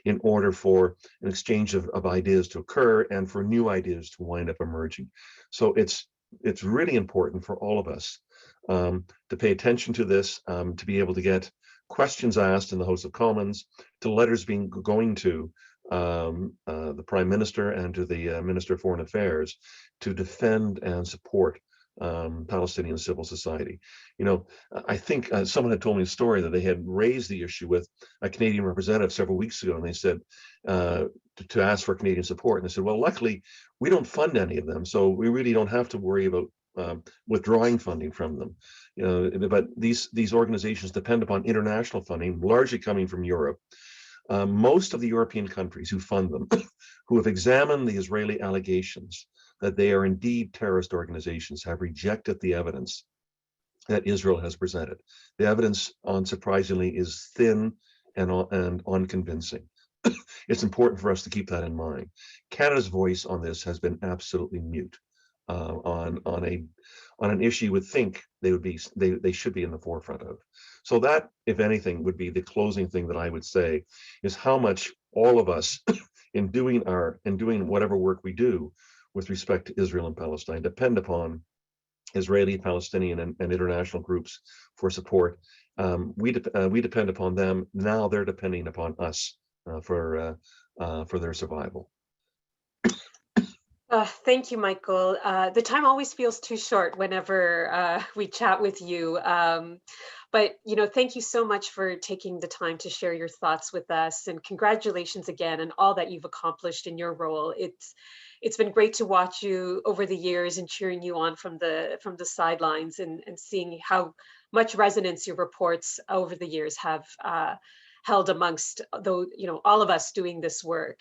in order for an exchange of ideas to occur and for new ideas to wind up emerging. So it's really important for all of us to pay attention to this, to be able to get questions asked in the House of Commons, to letters going to the Prime Minister and to the Minister of Foreign Affairs to defend and support Palestinian civil society. You know, I think someone had told me a story that they had raised the issue with a Canadian representative several weeks ago, and they said to ask for Canadian support. And they said, well, luckily, we don't fund any of them, so we really don't have to worry about withdrawing funding from them. You know, but these organizations depend upon international funding, largely coming from Europe. Most of the European countries who fund them, who have examined the Israeli allegations that they are indeed terrorist organizations, have rejected the evidence that Israel has presented. The evidence, unsurprisingly, is thin and unconvincing. It's important for us to keep that in mind. Canada's voice on this has been absolutely mute on an issue you would think they should be in the forefront of. So that, if anything, would be the closing thing that I would say, is how much all of us in doing whatever work we do with respect to Israel and Palestine depend upon Israeli, Palestinian, and international groups for support. We depend upon them. Now they're depending upon us for their survival.
Thank you, Michael. The time always feels too short whenever we chat with you. But, you know, thank you so much for taking the time to share your thoughts with us, and congratulations again on all that you've accomplished in your role. It's been great to watch you over the years and cheering you on from the sidelines and seeing how much resonance your reports over the years have held amongst all of us doing this work.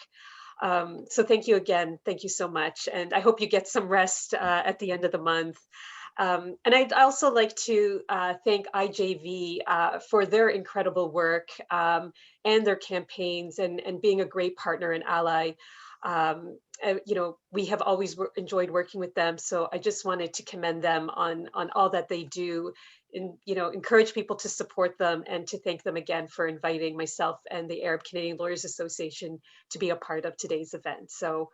So thank you again. Thank you so much. And I hope you get some rest at the end of the month. And I'd also like to thank IJV for their incredible work and their campaigns and being a great partner and ally. You know, we have always enjoyed working with them. So I just wanted to commend them on all that they do, and, you know, encourage people to support them, and to thank them again for inviting myself and the Arab Canadian Lawyers Association to be a part of today's event. So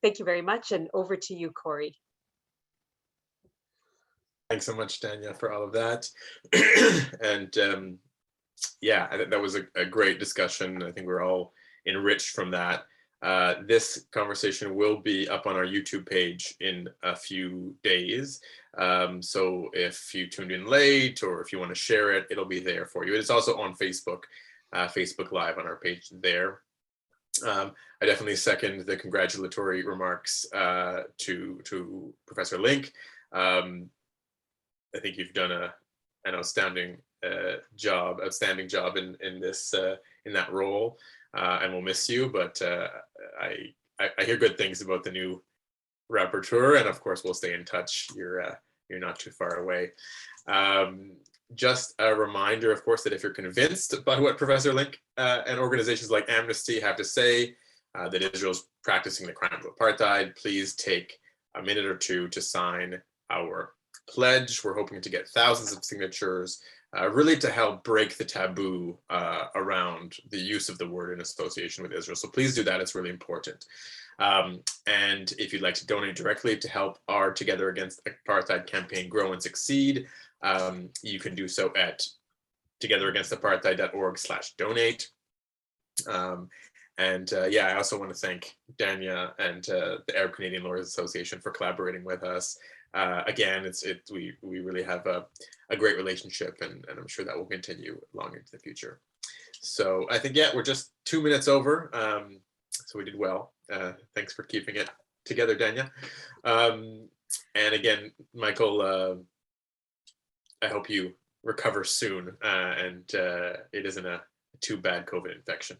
thank you very much, and over to you, Corey.
Thanks so much, Dania, for all of that. And yeah, I think that was a great discussion. I think we're all enriched from that. This conversation will be up on our YouTube page in a few days. So if you tuned in late, or if you want to share it, it'll be there for you. It's also on Facebook, Facebook Live on our page there. I definitely second the congratulatory remarks to Professor Lynk. I think you've done an outstanding outstanding job in this in that role, and we'll miss you. But I hear good things about the new rapporteur, and of course we'll stay in touch. You're not too far away. Just a reminder, of course, that if you're convinced by what Professor Lynk and organizations like Amnesty have to say, that Israel's practicing the crime of apartheid, please take a minute or two to sign our pledge. We're hoping to get thousands of signatures, really to help break the taboo around the use of the word in association with Israel. So please do that, it's really important. And if you'd like to donate directly to help our Together Against Apartheid campaign grow and succeed, you can do so at togetheragainstapartheid.org/donate. Yeah, I also want to thank Dania and the Arab Canadian Lawyers Association for collaborating with us. Again, we really have a great relationship, and I'm sure that will continue long into the future. So I think, yeah, we're just 2 minutes over, so we did well. Thanks for keeping it together, Dania. And again, Michael, I hope you recover soon, and it isn't a too bad COVID infection.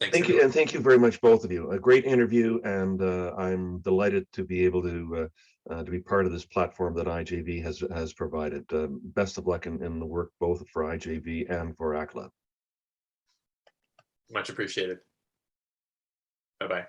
Thank you, and thank you very much, both of you. A great interview, and I'm delighted to be able to be part of this platform that IJV has provided. Best of luck in the work both for IJV and for ACLA.
Much appreciated. Bye-bye.